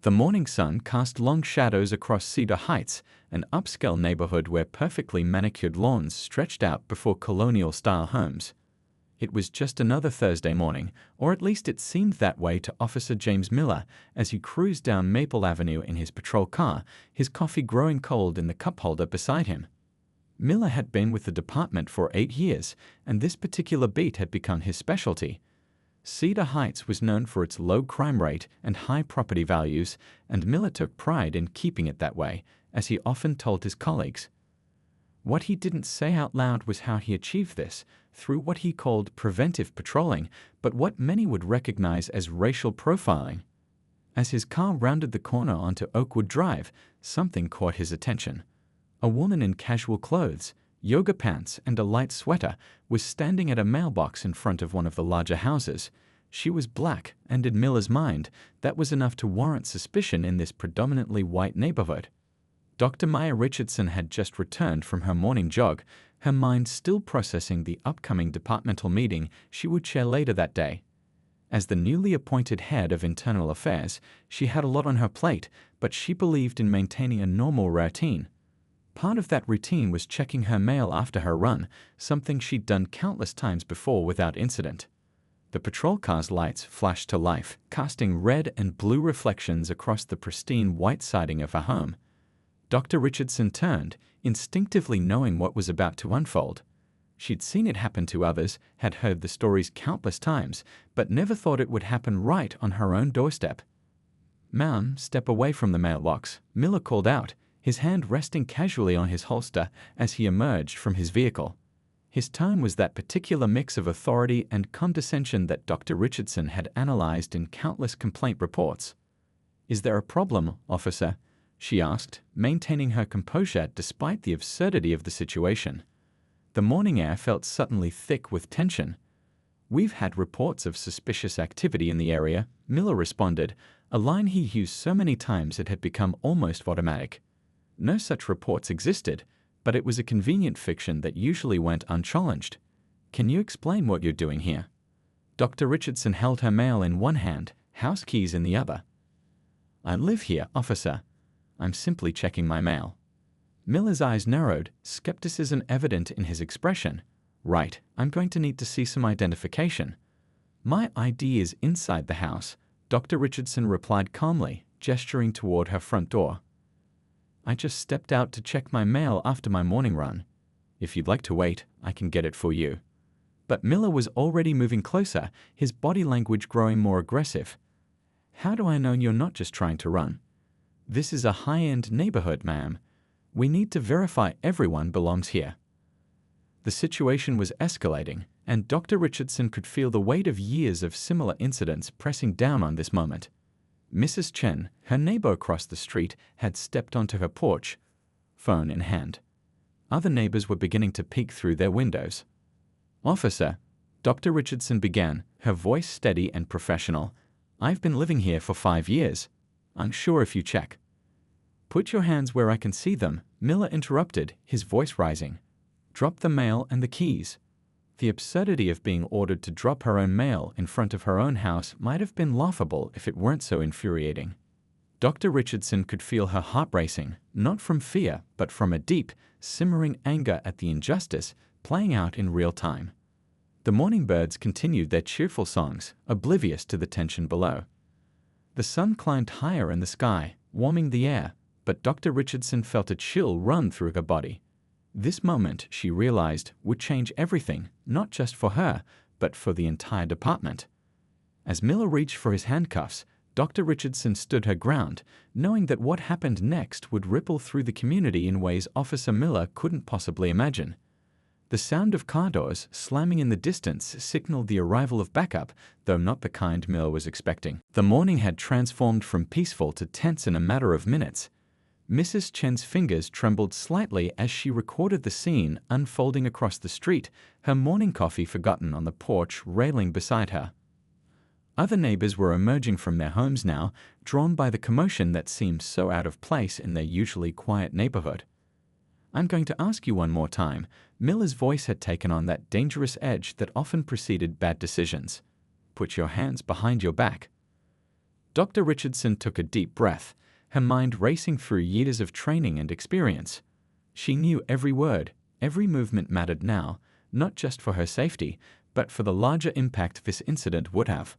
The morning sun cast long shadows across Cedar Heights, an upscale neighborhood where perfectly manicured lawns stretched out before colonial-style homes. It was just another Thursday morning, or at least it seemed that way to Officer James Miller as he cruised down Maple Avenue in his patrol car, his coffee growing cold in the cup holder beside him. Miller had been with the department for 8 years, and this particular beat had become his specialty. Cedar Heights was known for its low crime rate and high property values, and Miller took pride in keeping it that way, as he often told his colleagues. What he didn't say out loud was how he achieved this, through what he called preventive patrolling, but what many would recognize as racial profiling. As his car rounded the corner onto Oakwood Drive, something caught his attention. A woman in casual clothes, yoga pants, and a light sweater was standing at a mailbox in front of one of the larger houses. She was black, and in Miller's mind, that was enough to warrant suspicion in this predominantly white neighborhood. Dr. Maya Richardson had just returned from her morning jog, her mind still processing the upcoming departmental meeting she would chair later that day. As the newly appointed head of internal affairs, she had a lot on her plate, but she believed in maintaining a normal routine. Part of that routine was checking her mail after her run, something she'd done countless times before without incident. The patrol car's lights flashed to life, casting red and blue reflections across the pristine white siding of her home. Dr. Richardson turned, instinctively knowing what was about to unfold. She'd seen it happen to others, had heard the stories countless times, but never thought it would happen right on her own doorstep. "Ma'am, step away from the mailbox," Miller called out, his hand resting casually on his holster as he emerged from his vehicle. His tone was that particular mix of authority and condescension that Dr. Richardson had analyzed in countless complaint reports. "Is there a problem, officer?" she asked, maintaining her composure despite the absurdity of the situation. The morning air felt suddenly thick with tension. "We've had reports of suspicious activity in the area," Miller responded, a line he used so many times it had become almost automatic. No such reports existed, but it was a convenient fiction that usually went unchallenged. "Can you explain what you're doing here?" Dr. Richardson held her mail in one hand, house keys in the other. "I live here, officer. I'm simply checking my mail." Miller's eyes narrowed, skepticism evident in his expression. "Right, I'm going to need to see some identification." "My ID is inside the house," Dr. Richardson replied calmly, gesturing toward her front door. "I just stepped out to check my mail after my morning run. If you'd like to wait, I can get it for you." But Miller was already moving closer, his body language growing more aggressive. "How do I know you're not just trying to run? This is a high-end neighborhood, ma'am. We need to verify everyone belongs here." The situation was escalating, and Dr. Richardson could feel the weight of years of similar incidents pressing down on this moment. Mrs. Chen, her neighbor across the street, had stepped onto her porch, phone in hand. Other neighbors were beginning to peek through their windows. "Officer," Dr. Richardson began, her voice steady and professional, "I've been living here for 5 years. I'm sure if you check." "Put your hands where I can see them," Miller interrupted, his voice rising. "Drop the mail and the keys." The absurdity of being ordered to drop her own mail in front of her own house might have been laughable if it weren't so infuriating. Dr. Richardson could feel her heart racing, not from fear, but from a deep, simmering anger at the injustice playing out in real time. The morning birds continued their cheerful songs, oblivious to the tension below. The sun climbed higher in the sky, warming the air, but Dr. Richardson felt a chill run through her body. This moment, she realized, would change everything, not just for her, but for the entire department. As Miller reached for his handcuffs, Dr. Richardson stood her ground, knowing that what happened next would ripple through the community in ways Officer Miller couldn't possibly imagine. The sound of car doors slamming in the distance signaled the arrival of backup, though not the kind Miller was expecting. The morning had transformed from peaceful to tense in a matter of minutes. Mrs. Chen's fingers trembled slightly as she recorded the scene unfolding across the street, her morning coffee forgotten on the porch railing beside her. Other neighbors were emerging from their homes now, drawn by the commotion that seemed so out of place in their usually quiet neighborhood. "I'm going to ask you one more time." Miller's voice had taken on that dangerous edge that often preceded bad decisions. "Put your hands behind your back." Dr. Richardson took a deep breath, her mind racing through years of training and experience. She knew every word, every movement mattered now, not just for her safety, but for the larger impact this incident would have.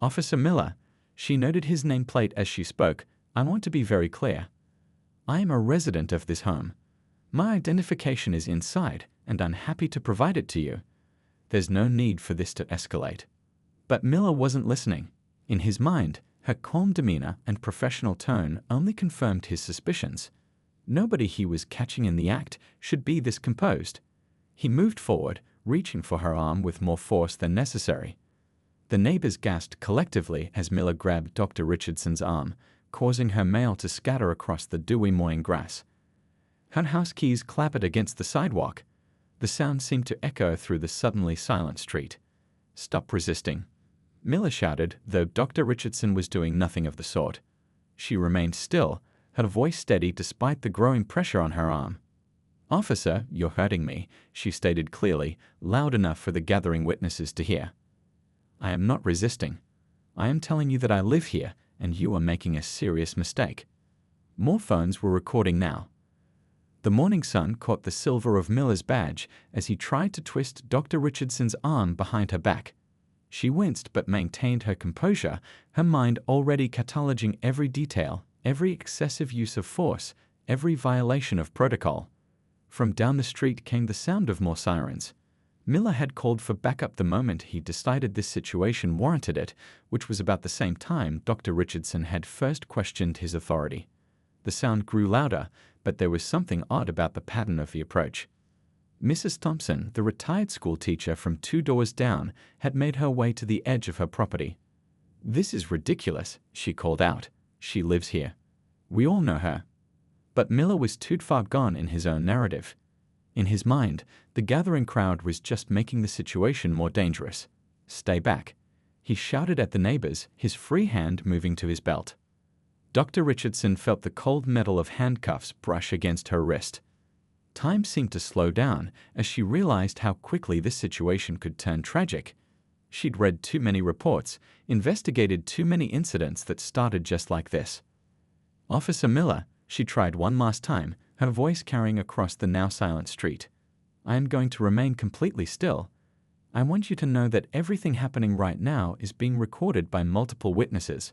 "Officer Miller," she noted his nameplate as she spoke, "I want to be very clear. I am a resident of this home. My identification is inside, and I'm happy to provide it to you. There's no need for this to escalate." But Miller wasn't listening. In his mind, her calm demeanor and professional tone only confirmed his suspicions. Nobody he was catching in the act should be this composed. He moved forward, reaching for her arm with more force than necessary. The neighbors gasped collectively as Miller grabbed Dr. Richardson's arm, causing her mail to scatter across the dewy morning grass. Her house keys clattered against the sidewalk. The sound seemed to echo through the suddenly silent street. "Stop resisting," Miller shouted, though Dr. Richardson was doing nothing of the sort. She remained still, her voice steady despite the growing pressure on her arm. "Officer, you're hurting me," she stated clearly, loud enough for the gathering witnesses to hear. "I am not resisting. I am telling you that I live here, and you are making a serious mistake." More phones were recording now. The morning sun caught the silver of Miller's badge as he tried to twist Dr. Richardson's arm behind her back. She winced but maintained her composure, her mind already cataloging every detail, every excessive use of force, every violation of protocol. From down the street came the sound of more sirens. Miller had called for backup the moment he decided this situation warranted it, which was about the same time Dr. Richardson had first questioned his authority. The sound grew louder, but there was something odd about the pattern of the approach. Mrs. Thompson, the retired school teacher from 2 doors down, had made her way to the edge of her property. "This is ridiculous," she called out. "She lives here. We all know her." But Miller was too far gone in his own narrative. In his mind, the gathering crowd was just making the situation more dangerous. "Stay back," he shouted at the neighbors, his free hand moving to his belt. Dr. Richardson felt the cold metal of handcuffs brush against her wrist. Time seemed to slow down as she realized how quickly this situation could turn tragic. She'd read too many reports, investigated too many incidents that started just like this. "Officer Miller," she tried one last time, her voice carrying across the now silent street. "I am going to remain completely still. I want you to know that everything happening right now is being recorded by multiple witnesses.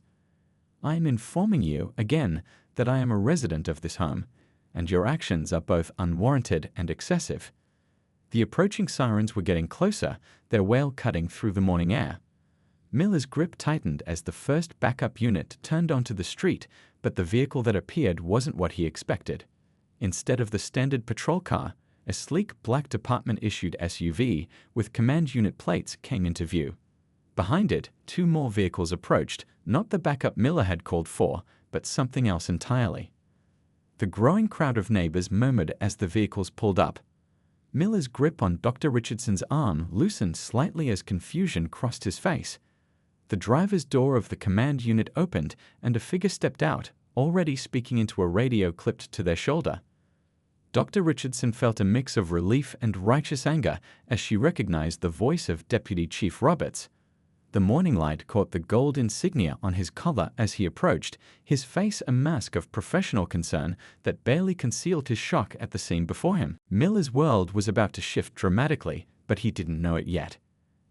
I am informing you, again, that I am a resident of this home, and your actions are both unwarranted and excessive." The approaching sirens were getting closer, their wail cutting through the morning air. Miller's grip tightened as the first backup unit turned onto the street, but the vehicle that appeared wasn't what he expected. Instead of the standard patrol car, a sleek black department-issued SUV with command unit plates came into view. Behind it, 2 more vehicles approached, not the backup Miller had called for, but something else entirely. The growing crowd of neighbors murmured as the vehicles pulled up. Miller's grip on Dr. Richardson's arm loosened slightly as confusion crossed his face. The driver's door of the command unit opened and a figure stepped out, already speaking into a radio clipped to their shoulder. Dr. Richardson felt a mix of relief and righteous anger as she recognized the voice of Deputy Chief Roberts. The morning light caught the gold insignia on his collar as he approached, his face a mask of professional concern that barely concealed his shock at the scene before him. Miller's world was about to shift dramatically, but he didn't know it yet.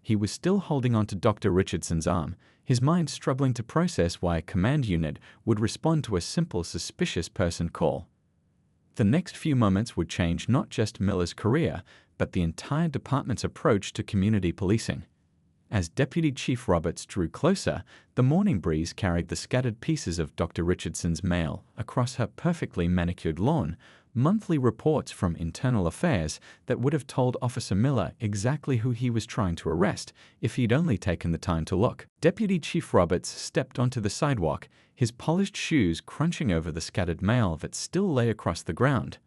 He was still holding on to Dr. Richardson's arm, his mind struggling to process why a command unit would respond to a simple suspicious person call. The next few moments would change not just Miller's career, but the entire department's approach to community policing. As Deputy Chief Roberts drew closer, the morning breeze carried the scattered pieces of Dr. Richardson's mail across her perfectly manicured lawn, monthly reports from Internal Affairs that would have told Officer Miller exactly who he was trying to arrest if he'd only taken the time to look. Deputy Chief Roberts stepped onto the sidewalk, his polished shoes crunching over the scattered mail that still lay across the ground.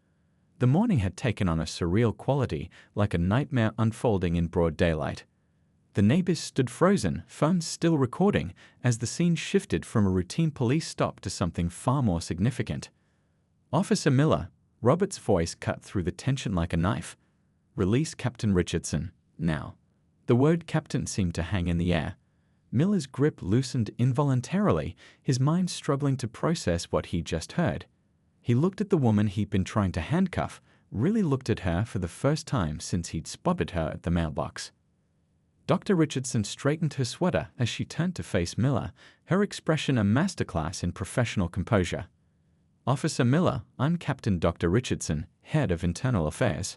The morning had taken on a surreal quality, like a nightmare unfolding in broad daylight. The neighbors stood frozen, phones still recording, as the scene shifted from a routine police stop to something far more significant. "Officer Miller," Robert's voice cut through the tension like a knife. "Release Captain Richardson, now." The word captain seemed to hang in the air. Miller's grip loosened involuntarily, his mind struggling to process what he just heard. He looked at the woman he'd been trying to handcuff, really looked at her for the first time since he'd spotted her at the mailbox. Dr. Richardson straightened her sweater as she turned to face Miller, her expression a masterclass in professional composure. "Officer Miller, I'm Captain Dr. Richardson, Head of Internal Affairs.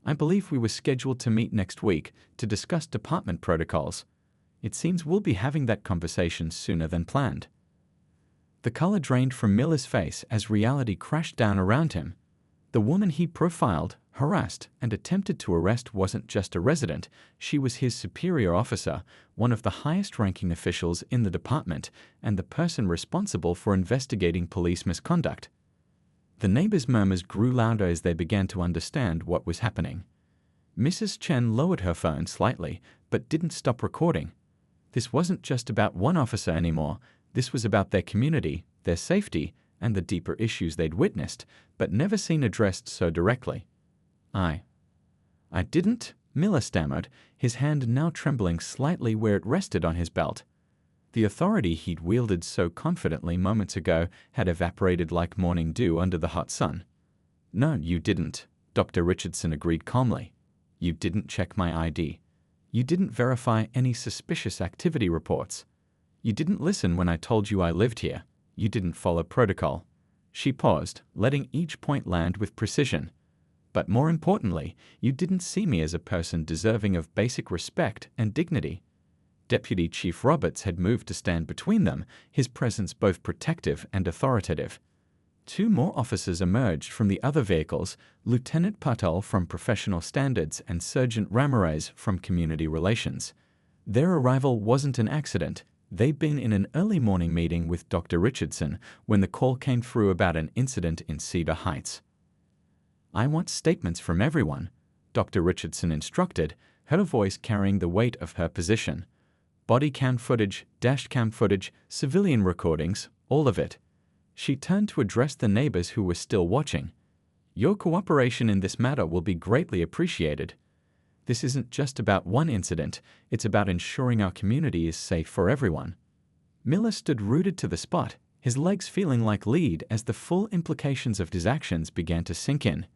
I believe we were scheduled to meet next week to discuss department protocols. It seems we'll be having that conversation sooner than planned." The color drained from Miller's face as reality crashed down around him. The woman he profiled, harassed, and attempted to arrest wasn't just a resident, she was his superior officer, one of the highest-ranking officials in the department, and the person responsible for investigating police misconduct. The neighbors' murmurs grew louder as they began to understand what was happening. Mrs. Chen lowered her phone slightly, but didn't stop recording. This wasn't just about one officer anymore, this was about their community, their safety, and the deeper issues they'd witnessed, but never seen addressed so directly. I didn't," Miller stammered, his hand now trembling slightly where it rested on his belt. The authority he'd wielded so confidently moments ago had evaporated like morning dew under the hot sun. "No, you didn't," Dr. Richardson agreed calmly. "You didn't check my ID. You didn't verify any suspicious activity reports. You didn't listen when I told you I lived here. You didn't follow protocol." She paused, letting each point land with precision. "But more importantly, you didn't see me as a person deserving of basic respect and dignity." Deputy Chief Roberts had moved to stand between them, his presence both protective and authoritative. Two more officers emerged from the other vehicles, Lieutenant Patel from Professional Standards and Sergeant Ramirez from Community Relations. Their arrival wasn't an accident. They'd been in an early morning meeting with Dr. Richardson when the call came through about an incident in Cedar Heights. "I want statements from everyone," Dr. Richardson instructed, her voice carrying the weight of her position. "Body cam footage, dash cam footage, civilian recordings, all of it." She turned to address the neighbors who were still watching. "Your cooperation in this matter will be greatly appreciated. This isn't just about one incident, it's about ensuring our community is safe for everyone." Miller stood rooted to the spot, his legs feeling like lead as the full implications of his actions began to sink in.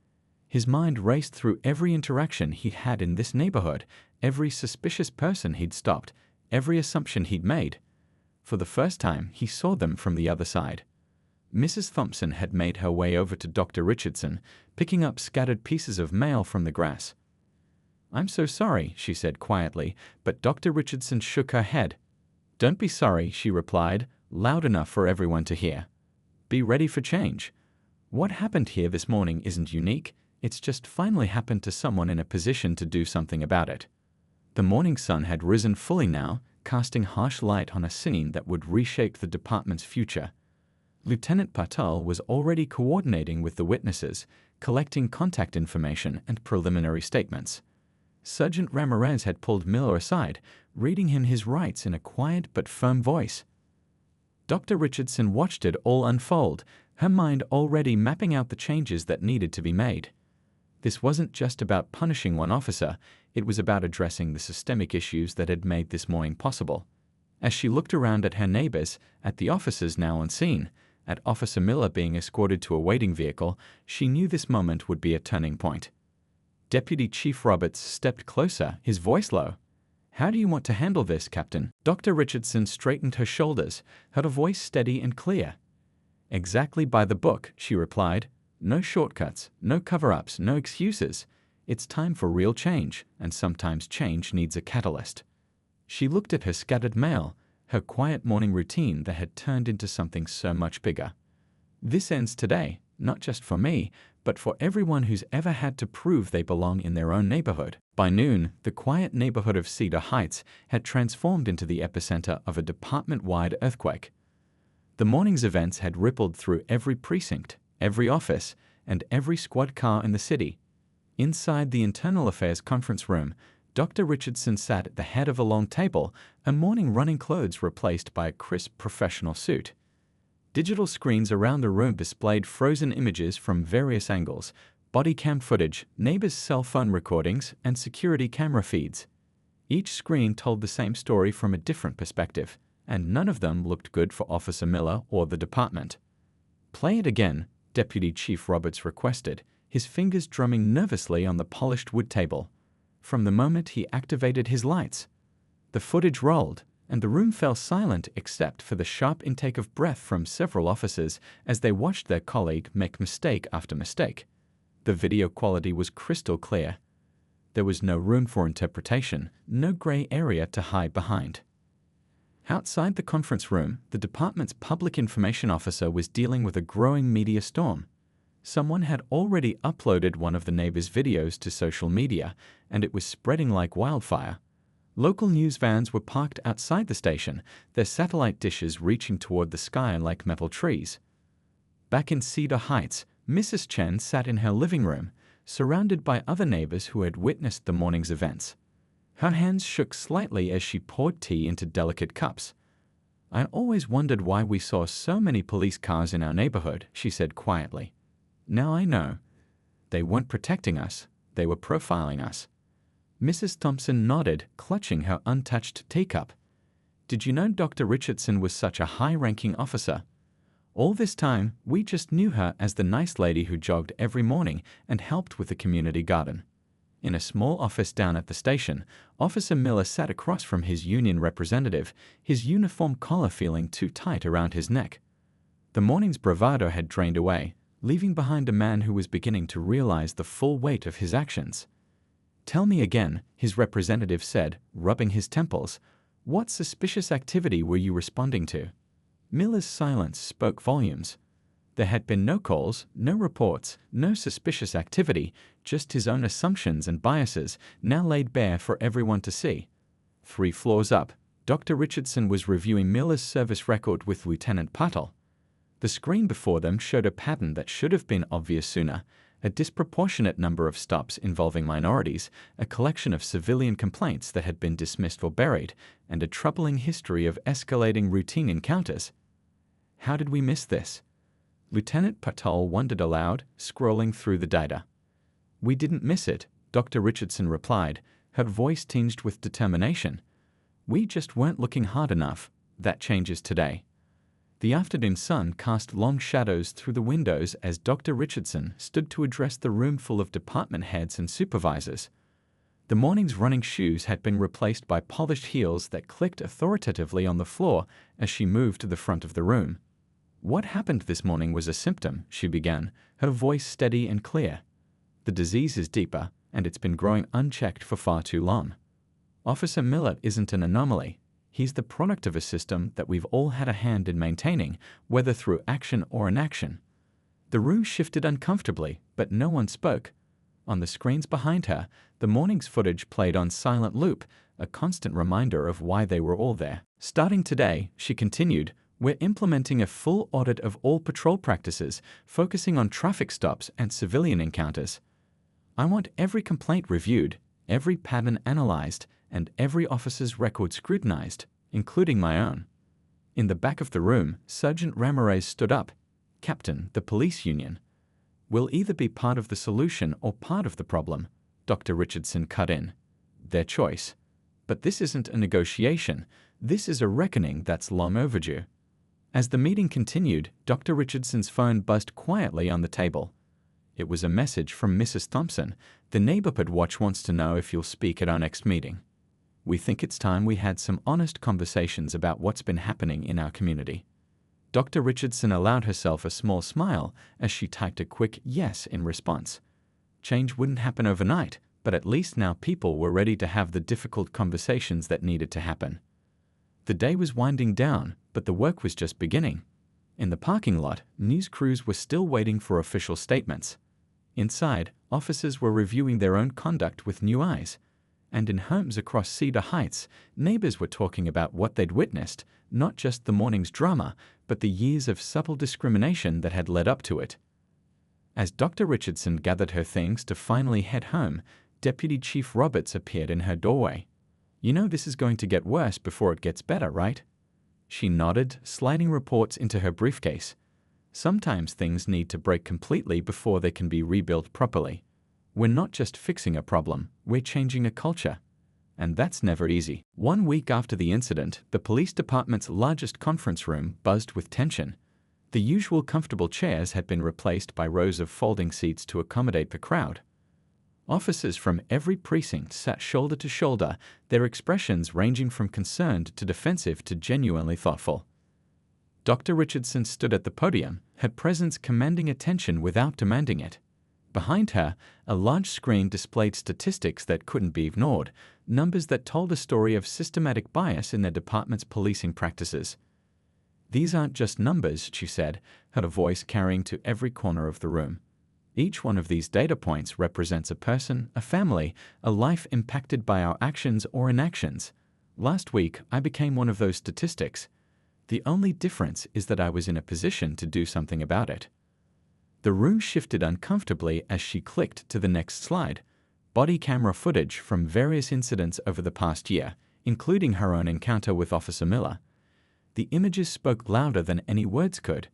His mind raced through every interaction he'd had in this neighborhood, every suspicious person he'd stopped, every assumption he'd made. For the first time, he saw them from the other side. Mrs. Thompson had made her way over to Dr. Richardson, picking up scattered pieces of mail from the grass. "I'm so sorry," she said quietly, but Dr. Richardson shook her head. "Don't be sorry," she replied, loud enough for everyone to hear. "Be ready for change. What happened here this morning isn't unique, it's just finally happened to someone in a position to do something about it." The morning sun had risen fully now, casting harsh light on a scene that would reshape the department's future. Lieutenant Patel was already coordinating with the witnesses, collecting contact information and preliminary statements. Sergeant Ramirez had pulled Miller aside, reading him his rights in a quiet but firm voice. Dr. Richardson watched it all unfold, her mind already mapping out the changes that needed to be made. This wasn't just about punishing one officer, it was about addressing the systemic issues that had made this morning possible. As she looked around at her neighbors, at the officers now on scene, at Officer Miller being escorted to a waiting vehicle, she knew this moment would be a turning point. Deputy Chief Roberts stepped closer, his voice low. "How do you want to handle this, Captain?" Dr. Richardson straightened her shoulders, her voice steady and clear. "Exactly by the book," she replied. "No shortcuts, no cover-ups, no excuses. It's time for real change, and sometimes change needs a catalyst." She looked at her scattered mail, her quiet morning routine that had turned into something so much bigger. "This ends today, not just for me, but for everyone who's ever had to prove they belong in their own neighborhood." By noon, the quiet neighborhood of Cedar Heights had transformed into the epicenter of a department-wide earthquake. The morning's events had rippled through every precinct, every office, and every squad car in the city. Inside the Internal Affairs conference room, Dr. Richardson sat at the head of a long table, her morning running clothes replaced by a crisp professional suit. Digital screens around the room displayed frozen images from various angles, body cam footage, neighbors' cell phone recordings, and security camera feeds. Each screen told the same story from a different perspective, and none of them looked good for Officer Miller or the department. "Play it again," Deputy Chief Roberts requested, his fingers drumming nervously on the polished wood table. From the moment he activated his lights, the footage rolled, and the room fell silent except for the sharp intake of breath from several officers as they watched their colleague make mistake after mistake. The video quality was crystal clear. There was no room for interpretation, no gray area to hide behind. Outside the conference room, the department's public information officer was dealing with a growing media storm. Someone had already uploaded one of the neighbors' videos to social media, and it was spreading like wildfire. Local news vans were parked outside the station, their satellite dishes reaching toward the sky like metal trees. Back in Cedar Heights, Mrs. Chen sat in her living room, surrounded by other neighbors who had witnessed the morning's events. Her hands shook slightly as she poured tea into delicate cups. "I always wondered why we saw so many police cars in our neighborhood," she said quietly. "Now I know. They weren't protecting us, they were profiling us." Mrs. Thompson nodded, clutching her untouched teacup. "Did you know Dr. Richardson was such a high-ranking officer? All this time, we just knew her as the nice lady who jogged every morning and helped with the community garden." In a small office down at the station, Officer Miller sat across from his union representative, his uniform collar feeling too tight around his neck. The morning's bravado had drained away, leaving behind a man who was beginning to realize the full weight of his actions. "Tell me again," his representative said, rubbing his temples. "What suspicious activity were you responding to?" Miller's silence spoke volumes. There had been no calls, no reports, no suspicious activity, just his own assumptions and biases, now laid bare for everyone to see. 3 floors up, Dr. Richardson was reviewing Miller's service record with Lieutenant Patel. The screen before them showed a pattern that should have been obvious sooner: a disproportionate number of stops involving minorities, a collection of civilian complaints that had been dismissed or buried, and a troubling history of escalating routine encounters. "How did we miss this?" Lieutenant Patel wondered aloud, scrolling through the data. "We didn't miss it," Dr. Richardson replied, her voice tinged with determination. "We just weren't looking hard enough. That changes today." The afternoon sun cast long shadows through the windows as Dr. Richardson stood to address the room full of department heads and supervisors. The morning's running shoes had been replaced by polished heels that clicked authoritatively on the floor as she moved to the front of the room. "What happened this morning was a symptom," she began, her voice steady and clear. "The disease is deeper, and it's been growing unchecked for far too long. Officer Miller isn't an anomaly. He's the product of a system that we've all had a hand in maintaining, whether through action or inaction." The room shifted uncomfortably, but no one spoke. On the screens behind her, the morning's footage played on silent loop, a constant reminder of why they were all there. "Starting today," she continued, "we're implementing a full audit of all patrol practices, focusing on traffic stops and civilian encounters. I want every complaint reviewed, every pattern analyzed, and every officer's record scrutinized, including my own." In the back of the room, Sergeant Ramirez stood up. "Captain, the police union will either be part of the solution or part of the problem," Dr. Richardson cut in. "Their choice. But this isn't a negotiation. This is a reckoning that's long overdue." As the meeting continued, Dr. Richardson's phone buzzed quietly on the table. It was a message from Mrs. Thompson. "The neighborhood watch wants to know if you'll speak at our next meeting. We think it's time we had some honest conversations about what's been happening in our community." Dr. Richardson allowed herself a small smile as she typed a quick yes in response. Change wouldn't happen overnight, but at least now people were ready to have the difficult conversations that needed to happen. The day was winding down, but the work was just beginning. In the parking lot, news crews were still waiting for official statements. Inside, officers were reviewing their own conduct with new eyes. And in homes across Cedar Heights, neighbors were talking about what they'd witnessed, not just the morning's drama, but the years of subtle discrimination that had led up to it. As Dr. Richardson gathered her things to finally head home, Deputy Chief Roberts appeared in her doorway. "You know this is going to get worse before it gets better, right?" She nodded, sliding reports into her briefcase. "Sometimes things need to break completely before they can be rebuilt properly. We're not just fixing a problem, we're changing a culture." and that's never easy. 1 week after the incident, the police department's largest conference room buzzed with tension. The usual comfortable chairs had been replaced by rows of folding seats to accommodate the crowd. Officers from every precinct sat shoulder to shoulder, their expressions ranging from concerned to defensive to genuinely thoughtful. Dr. Richardson stood at the podium, her presence commanding attention without demanding it. Behind her, a large screen displayed statistics that couldn't be ignored, numbers that told a story of systematic bias in their department's policing practices. "These aren't just numbers," she said, her voice carrying to every corner of the room. "Each one of these data points represents a person, a family, a life impacted by our actions or inactions. Last week, I became one of those statistics. The only difference is that I was in a position to do something about it." The room shifted uncomfortably as she clicked to the next slide. Body camera footage from various incidents over the past year, including her own encounter with Officer Miller. The images spoke louder than any words could.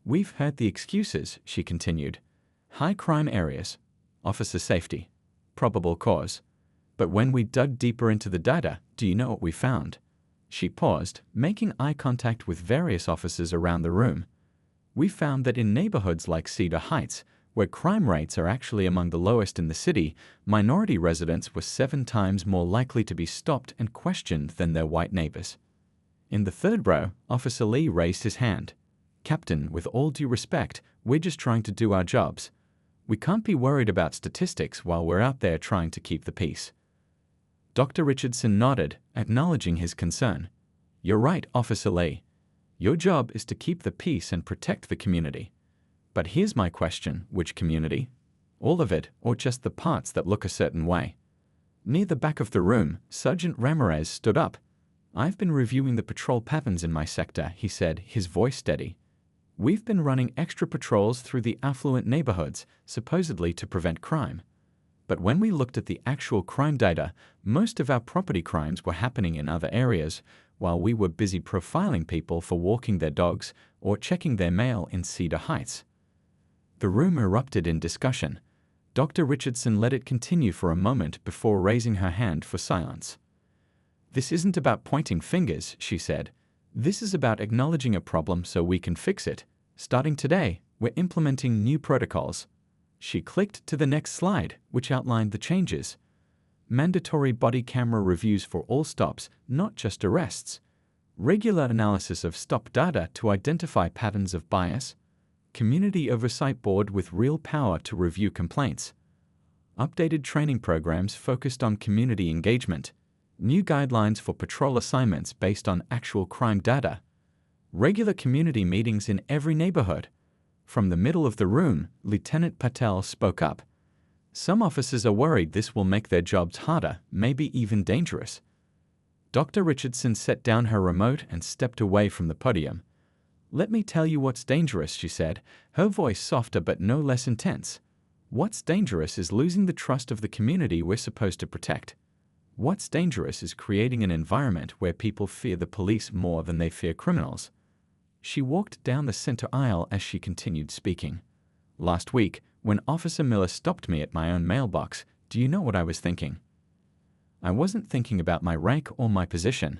"We've heard the excuses," she continued. "High crime areas, officer safety, probable cause. But when we dug deeper into the data, do you know what we found?" She paused, making eye contact with various officers around the room. "We found that in neighborhoods like Cedar Heights, where crime rates are actually among the lowest in the city, minority residents were 7 times more likely to be stopped and questioned than their white neighbors." In the third row, Officer Lee raised his hand. "Captain, with all due respect, we're just trying to do our jobs. We can't be worried about statistics while we're out there trying to keep the peace." Dr. Richardson nodded, acknowledging his concern. "You're right, Officer Lee. Your job is to keep the peace and protect the community. But here's my question: which community? All of it, or just the parts that look a certain way?" Near the back of the room, Sergeant Ramirez stood up. "I've been reviewing the patrol patterns in my sector," he said, his voice steady. "We've been running extra patrols through the affluent neighborhoods, supposedly to prevent crime. But when we looked at the actual crime data, most of our property crimes were happening in other areas, while we were busy profiling people for walking their dogs or checking their mail in Cedar Heights." The room erupted in discussion. Dr. Richardson let it continue for a moment before raising her hand for silence. "This isn't about pointing fingers," she said. "This is about acknowledging a problem so we can fix it. Starting today, we're implementing new protocols." She clicked to the next slide, which outlined the changes. Mandatory body camera reviews for all stops, not just arrests. Regular analysis of stop data to identify patterns of bias. Community oversight board with real power to review complaints. Updated training programs focused on community engagement. New guidelines for patrol assignments based on actual crime data. Regular community meetings in every neighborhood. From the middle of the room, Lieutenant Patel spoke up. "Some officers are worried this will make their jobs harder, maybe even dangerous." Dr. Richardson set down her remote and stepped away from the podium. "Let me tell you what's dangerous," she said, her voice softer but no less intense. "What's dangerous is losing the trust of the community we're supposed to protect. What's dangerous is creating an environment where people fear the police more than they fear criminals." She walked down the center aisle as she continued speaking. "Last week, when Officer Miller stopped me at my own mailbox, do you know what I was thinking? I wasn't thinking about my rank or my position.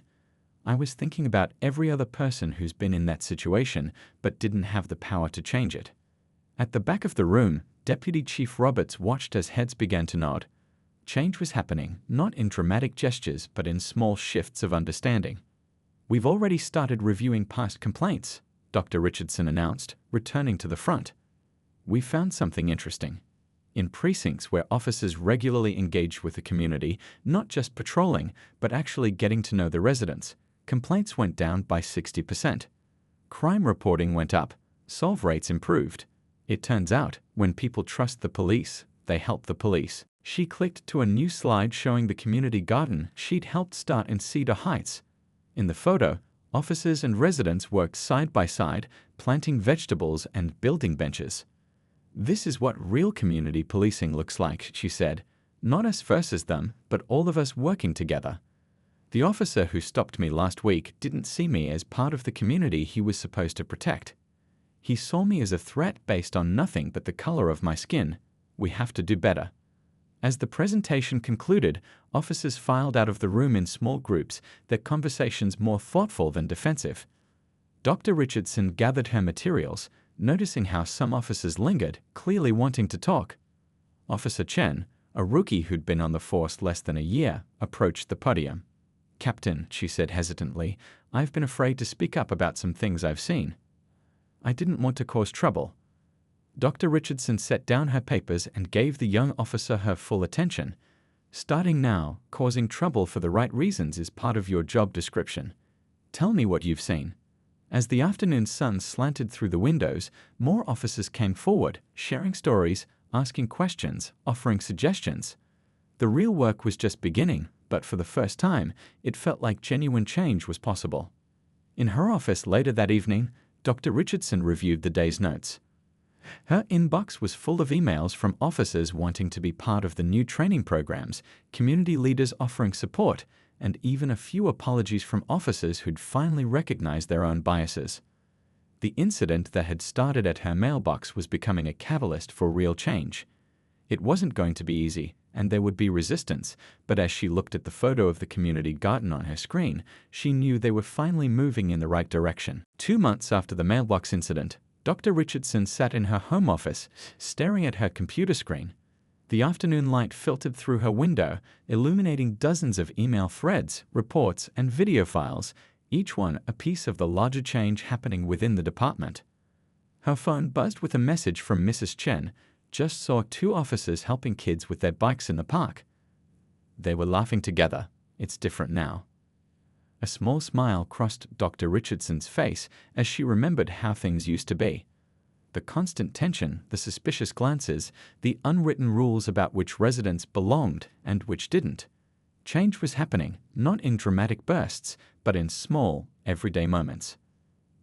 I was thinking about every other person who's been in that situation but didn't have the power to change it." At the back of the room, Deputy Chief Roberts watched as heads began to nod. Change was happening, not in dramatic gestures but in small shifts of understanding. "We've already started reviewing past complaints," Dr. Richardson announced, returning to the front. "We found something interesting. In precincts where officers regularly engage with the community, not just patrolling, but actually getting to know the residents, complaints went down by 60%. Crime reporting went up, solve rates improved. It turns out, when people trust the police, they help the police." She clicked to a new slide showing the community garden she'd helped start in Cedar Heights. In the photo, officers and residents worked side by side, planting vegetables and building benches. "This is what real community policing looks like," she said. "Not us versus them, but all of us working together." The officer who stopped me last week didn't see me as part of the community he was supposed to protect. He saw me as a threat based on nothing but the color of my skin. We have to do better. As the presentation concluded, officers filed out of the room in small groups, their conversations more thoughtful than defensive. Dr. Richardson gathered her materials, noticing how some officers lingered, clearly wanting to talk. Officer Chen, a rookie who'd been on the force less than a year, approached the podium. "Captain," she said hesitantly, "I've been afraid to speak up about some things I've seen. I didn't want to cause trouble." Dr. Richardson set down her papers and gave the young officer her full attention. "Starting now, causing trouble for the right reasons is part of your job description. Tell me what you've seen." As the afternoon sun slanted through the windows, more officers came forward, sharing stories, asking questions, offering suggestions. The real work was just beginning, but for the first time, it felt like genuine change was possible. In her office later that evening, Dr. Richardson reviewed the day's notes. Her inbox was full of emails from officers wanting to be part of the new training programs, community leaders offering support, and even a few apologies from officers who'd finally recognized their own biases. The incident that had started at her mailbox was becoming a catalyst for real change. It wasn't going to be easy, and there would be resistance, but as she looked at the photo of the community garden on her screen, she knew they were finally moving in the right direction. 2 months after the mailbox incident, Dr. Richardson sat in her home office, staring at her computer screen. The afternoon light filtered through her window, illuminating dozens of email threads, reports, and video files, each one a piece of the larger change happening within the department. Her phone buzzed with a message from Mrs. Chen. "Just saw 2 officers helping kids with their bikes in the park. They were laughing together. It's different now." A small smile crossed Dr. Richardson's face as she remembered how things used to be. The constant tension, the suspicious glances, the unwritten rules about which residents belonged and which didn't. Change was happening, not in dramatic bursts, but in small, everyday moments.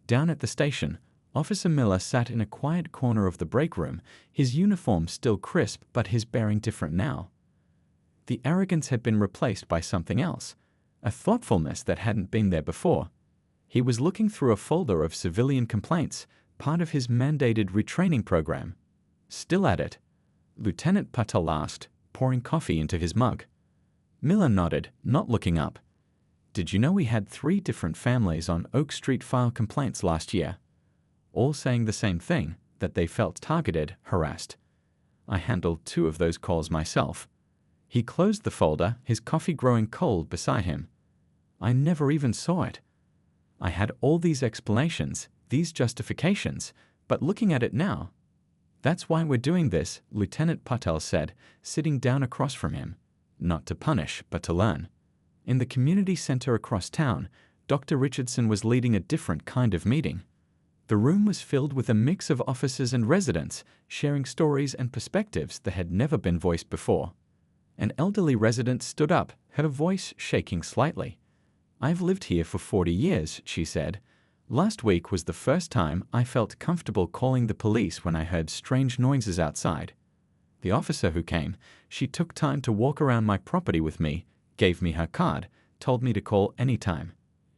Down at the station, Officer Miller sat in a quiet corner of the break room, his uniform still crisp but his bearing different now. The arrogance had been replaced by something else, a thoughtfulness that hadn't been there before. He was looking through a folder of civilian complaints, part of his mandated retraining program. "Still at it?" Lieutenant Patel asked, pouring coffee into his mug. Miller nodded, not looking up. "Did you know we had 3 different families on Oak Street file complaints last year? All saying the same thing, that they felt targeted, harassed. I handled 2 of those calls myself." He closed the folder, his coffee growing cold beside him. "I never even saw it. I had all these explanations, these justifications, but looking at it now—" "That's why we're doing this," Lieutenant Patel said, sitting down across from him. "Not to punish, but to learn." In the community center across town, Dr. Richardson was leading a different kind of meeting. The room was filled with a mix of officers and residents, sharing stories and perspectives that had never been voiced before. An elderly resident stood up, her voice shaking slightly. "I've lived here for 40 years, she said. "Last week was the first time I felt comfortable calling the police when I heard strange noises outside. The officer who came, she took time to walk around my property with me, gave me her card, told me to call anytime.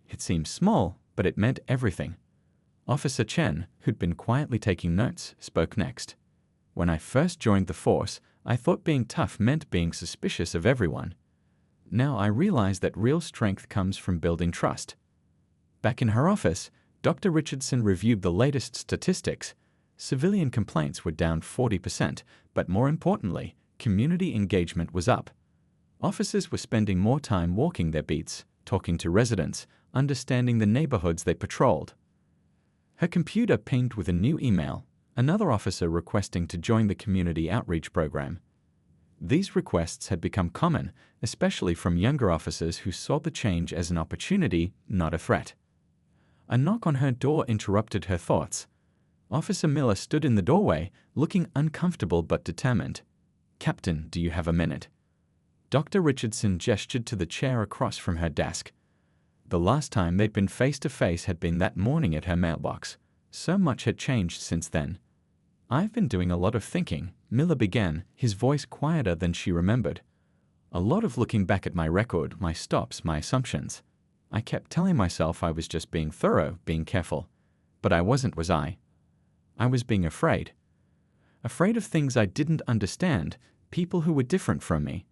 It seemed small, but it meant everything." Officer Chen, who'd been quietly taking notes, spoke next. "When I first joined the force, I thought being tough meant being suspicious of everyone. Now I realize that real strength comes from building trust." Back in her office, Dr. Richardson reviewed the latest statistics. Civilian complaints were down 40%, but more importantly, community engagement was up. Officers were spending more time walking their beats, talking to residents, understanding the neighborhoods they patrolled. Her computer pinged with a new email, another officer requesting to join the community outreach program. These requests had become common, especially from younger officers who saw the change as an opportunity, not a threat. A knock on her door interrupted her thoughts. Officer Miller stood in the doorway, looking uncomfortable but determined. "Captain, do you have a minute?" Dr. Richardson gestured to the chair across from her desk. The last time they'd been face-to-face had been that morning at her mailbox. So much had changed since then. "I've been doing a lot of thinking," Miller began, his voice quieter than she remembered. "A lot of looking back at my record, my stops, my assumptions. I kept telling myself I was just being thorough, being careful. But I wasn't, was I? I was being afraid. Afraid of things I didn't understand, people who were different from me.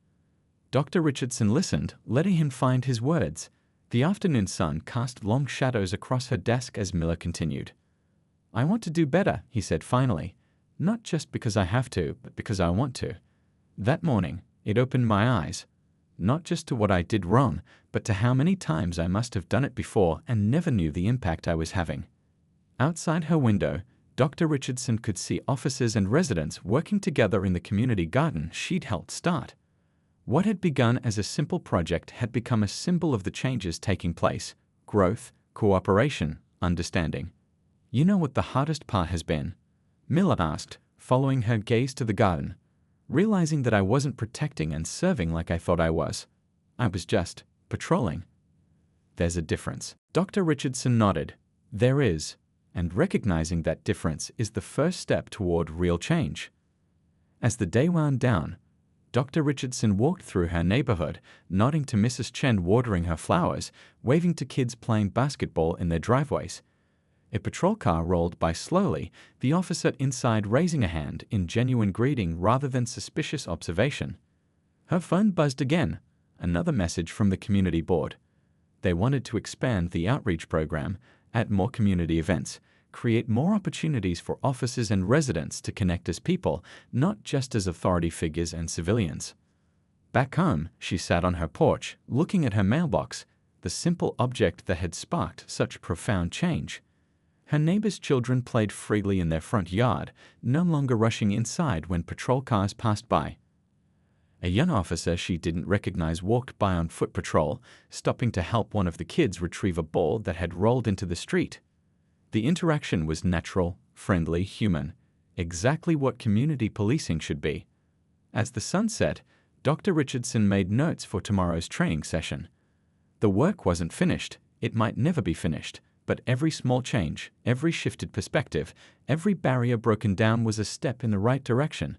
Dr. Richardson listened, letting him find his words. The afternoon sun cast long shadows across her desk as Miller continued. "I want to do better," he said finally. "Not just because I have to, but because I want to." That morning, it opened my eyes. Not just to what I did wrong, but to how many times I must have done it before and never knew the impact I was having. Outside her window, Dr. Richardson could see officers and residents working together in the community garden she'd helped start. What had begun as a simple project had become a symbol of the changes taking place: growth, cooperation, understanding. "You know what the hardest part has been?" Miller asked, following her gaze to the garden. "Realizing that I wasn't protecting and serving like I thought I was. I was just patrolling." "There's a difference." Dr. Richardson nodded. "There is, and recognizing that difference is the first step toward real change." As the day wound down, Dr. Richardson walked through her neighborhood, nodding to Mrs. Chen watering her flowers, waving to kids playing basketball in their driveways. A patrol car rolled by slowly, the officer inside raising a hand in genuine greeting rather than suspicious observation. Her phone buzzed again, another message from the community board. They wanted to expand the outreach program, add more community events, create more opportunities for officers and residents to connect as people, not just as authority figures and civilians. Back home, she sat on her porch, looking at her mailbox, the simple object that had sparked such profound change. Her neighbors' children played freely in their front yard, no longer rushing inside when patrol cars passed by. A young officer she didn't recognize walked by on foot patrol, stopping to help one of the kids retrieve a ball that had rolled into the street. The interaction was natural, friendly, human, exactly what community policing should be. As the sun set, Dr. Richardson made notes for tomorrow's training session. The work wasn't finished, it might never be finished, but every small change, every shifted perspective, every barrier broken down was a step in the right direction.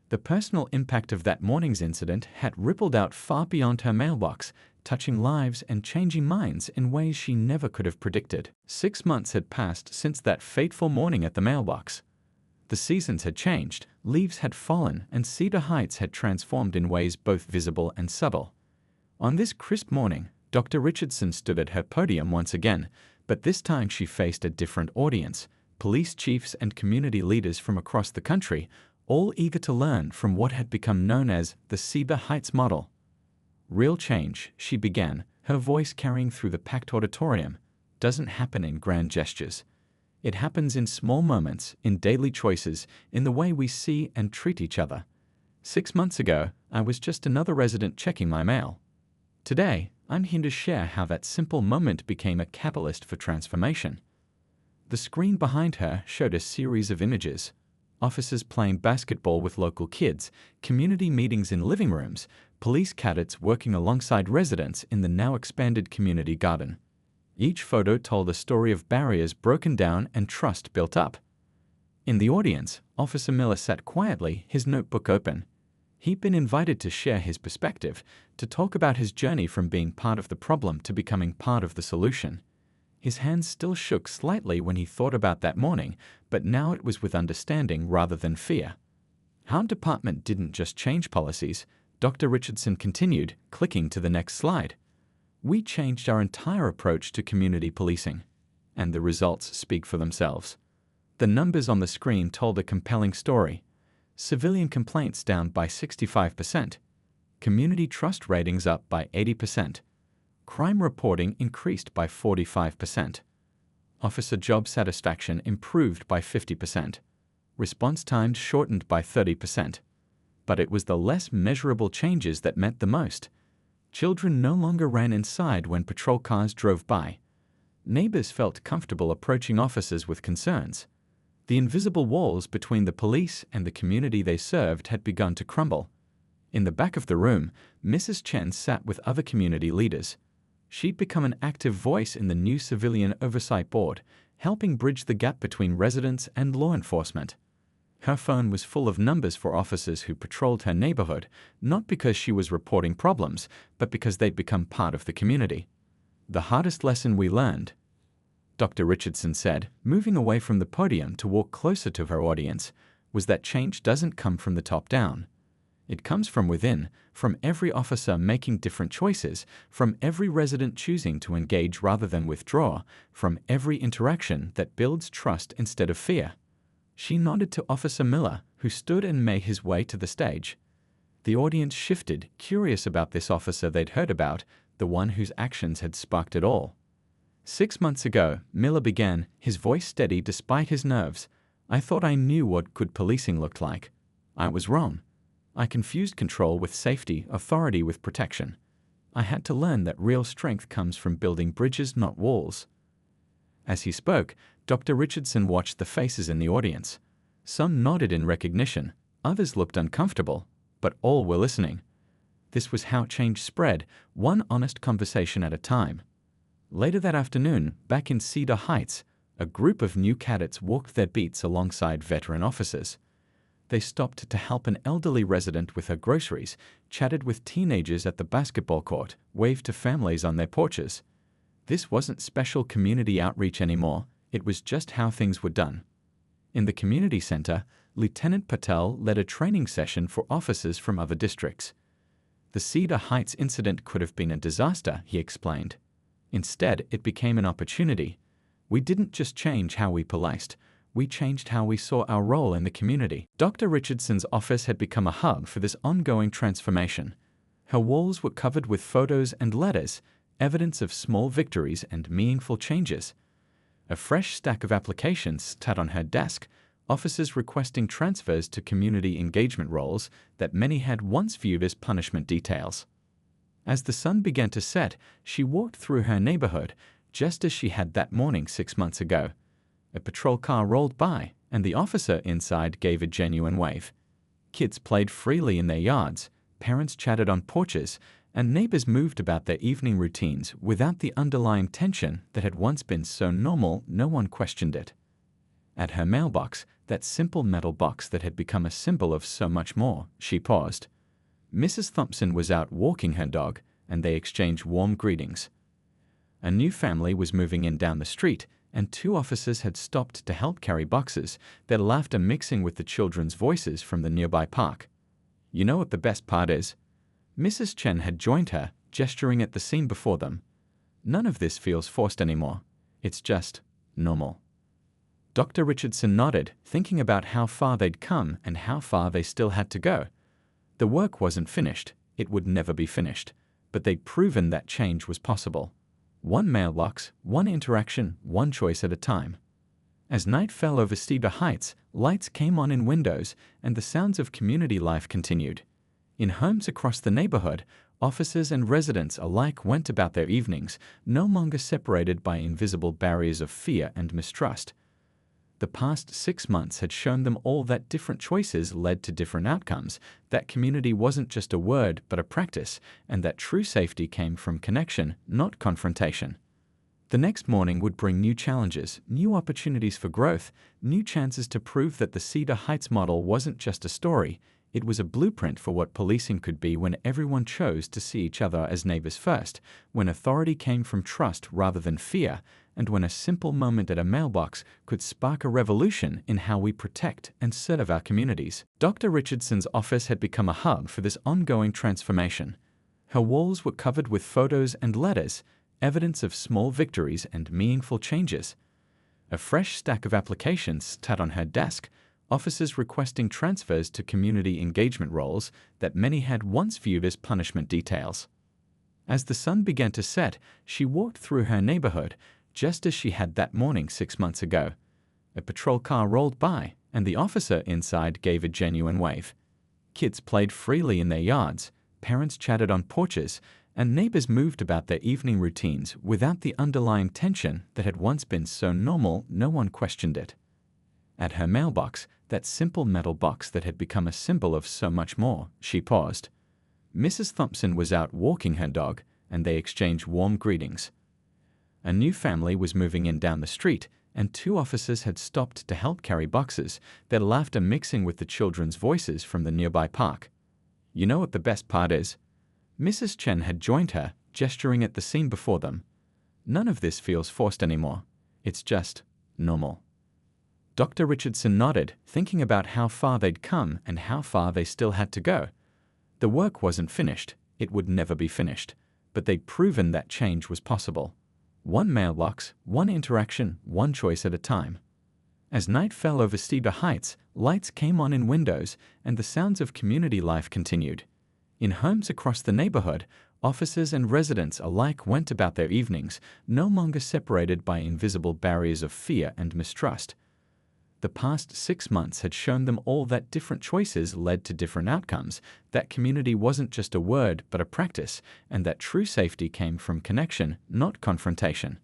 The personal impact of that morning's incident had rippled out far beyond her mailbox, touching lives and changing minds in ways she never could have predicted. 6 months had passed since that fateful morning at the mailbox. The seasons had changed, leaves had fallen, and Cedar Heights had transformed in ways both visible and subtle. On this crisp morning, Dr. Richardson stood at her podium once again, but this time she faced a different audience: police chiefs and community leaders from across the country, all eager to learn from what had become known as the Cedar Heights model. "Real change," she began, her voice carrying through the packed auditorium, "doesn't happen in grand gestures. It happens in small moments, in daily choices, in the way we see and treat each other. 6 months ago, I was just another resident checking my mail. Today, I'm here to share how that simple moment became a catalyst for transformation." The screen behind her showed a series of images: officers playing basketball with local kids, community meetings in living rooms, police cadets working alongside residents in the now expanded community garden. Each photo told a story of barriers broken down and trust built up. In the audience, Officer Miller sat quietly, his notebook open. He'd been invited to share his perspective, to talk about his journey from being part of the problem to becoming part of the solution. His hands still shook slightly when he thought about that morning, but now it was with understanding rather than fear. Our department didn't just change policies, Dr. Richardson continued, clicking to the next slide. We changed our entire approach to community policing. And the results speak for themselves. The numbers on the screen told a compelling story. Civilian complaints down by 65%. Community trust ratings up by 80%. Crime reporting increased by 45%. Officer job satisfaction improved by 50%. Response times shortened by 30%. But it was the less measurable changes that meant the most. Children no longer ran inside when patrol cars drove by. Neighbors felt comfortable approaching officers with concerns. The invisible walls between the police and the community they served had begun to crumble. In the back of the room, Mrs. Chen sat with other community leaders. She'd become an active voice in the new Civilian Oversight Board, helping bridge the gap between residents and law enforcement. Her phone was full of numbers for officers who patrolled her neighborhood, not because she was reporting problems, but because they'd become part of the community. "The hardest lesson we learned," Dr. Richardson said, moving away from the podium to walk closer to her audience, "was that change doesn't come from the top down. It comes from within, from every officer making different choices, from every resident choosing to engage rather than withdraw, from every interaction that builds trust instead of fear. She nodded to Officer Miller, who stood and made his way to the stage. The audience shifted, curious about this officer they'd heard about, the one whose actions had sparked it all. 6 months ago, Miller began, his voice steady despite his nerves. I thought I knew what good policing looked like. I was wrong. I confused control with safety, authority with protection. I had to learn that real strength comes from building bridges, not walls. As he spoke, Dr. Richardson watched the faces in the audience. Some nodded in recognition, others looked uncomfortable, but all were listening. This was how change spread, one honest conversation at a time. Later that afternoon, back in Cedar Heights, a group of new cadets walked their beats alongside veteran officers. They stopped to help an elderly resident with her groceries, chatted with teenagers at the basketball court, waved to families on their porches. This wasn't special community outreach anymore, it was just how things were done. In the community center, Lieutenant Patel led a training session for officers from other districts. The Cedar Heights incident could have been a disaster, he explained. Instead, it became an opportunity. We didn't just change how we policed, we changed how we saw our role in the community. Dr. Richardson's office had become a hub for this ongoing transformation. Her walls were covered with photos and letters, evidence of small victories and meaningful changes. A fresh stack of applications sat on her desk, officers requesting transfers to community engagement roles that many had once viewed as punishment details. As the sun began to set, she walked through her neighborhood, just as she had that morning 6 months ago. A patrol car rolled by, and the officer inside gave a genuine wave. Kids played freely in their yards, parents chatted on porches, and neighbors moved about their evening routines without the underlying tension that had once been so normal no one questioned it. At her mailbox, that simple metal box that had become a symbol of so much more, she paused. Mrs. Thompson was out walking her dog, and they exchanged warm greetings. A new family was moving in down the street, and 2 officers had stopped to help carry boxes, their laughter mixing with the children's voices from the nearby park. You know what the best part is? Mrs. Chen had joined her, gesturing at the scene before them. None of this feels forced anymore. It's just normal. Dr. Richardson nodded, thinking about how far they'd come and how far they still had to go. The work wasn't finished. It would never be finished. But they'd proven that change was possible. One mailbox, one interaction, one choice at a time. As night fell over Cedar Heights, lights came on in windows, and the sounds of community life continued. In homes across the neighborhood, officers and residents alike went about their evenings, no longer separated by invisible barriers of fear and mistrust. The past 6 months had shown them all that different choices led to different outcomes, that community wasn't just a word but a practice, and that true safety came from connection, not confrontation. The next morning would bring new challenges, new opportunities for growth, new chances to prove that the Cedar Heights model wasn't just a story, it was a blueprint for what policing could be when everyone chose to see each other as neighbors first, when authority came from trust rather than fear, and when a simple moment at a mailbox could spark a revolution in how we protect and serve our communities. Dr. Richardson's office had become a hub for this ongoing transformation. Her walls were covered with photos and letters, evidence of small victories and meaningful changes. A fresh stack of applications sat on her desk, officers requesting transfers to community engagement roles that many had once viewed as punishment details. As the sun began to set, she walked through her neighborhood, just as she had that morning 6 months ago. A patrol car rolled by, and the officer inside gave a genuine wave. Kids played freely in their yards, parents chatted on porches, and neighbors moved about their evening routines without the underlying tension that had once been so normal no one questioned it. At her mailbox, that simple metal box that had become a symbol of so much more, she paused. Mrs. Thompson was out walking her dog, and they exchanged warm greetings. A new family was moving in down the street, and 2 officers had stopped to help carry boxes, their laughter mixing with the children's voices from the nearby park. You know what the best part is? Mrs. Chen had joined her, gesturing at the scene before them. None of this feels forced anymore. It's just normal. Dr. Richardson nodded, thinking about how far they'd come and how far they still had to go. The work wasn't finished, it would never be finished, but they'd proven that change was possible. One mailbox, one interaction, one choice at a time. As night fell over Cedar Heights, lights came on in windows, and the sounds of community life continued. In homes across the neighborhood, officers and residents alike went about their evenings, no longer separated by invisible barriers of fear and mistrust. The past 6 months had shown them all that different choices led to different outcomes, that community wasn't just a word but a practice, and that true safety came from connection, not confrontation.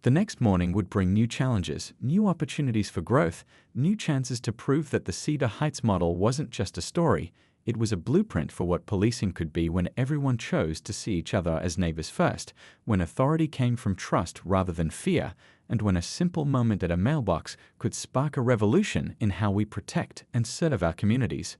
The next morning would bring new challenges, new opportunities for growth, new chances to prove that the Cedar Heights model wasn't just a story, it was a blueprint for what policing could be when everyone chose to see each other as neighbors first, when authority came from trust rather than fear, and when a simple moment at a mailbox could spark a revolution in how we protect and serve our communities.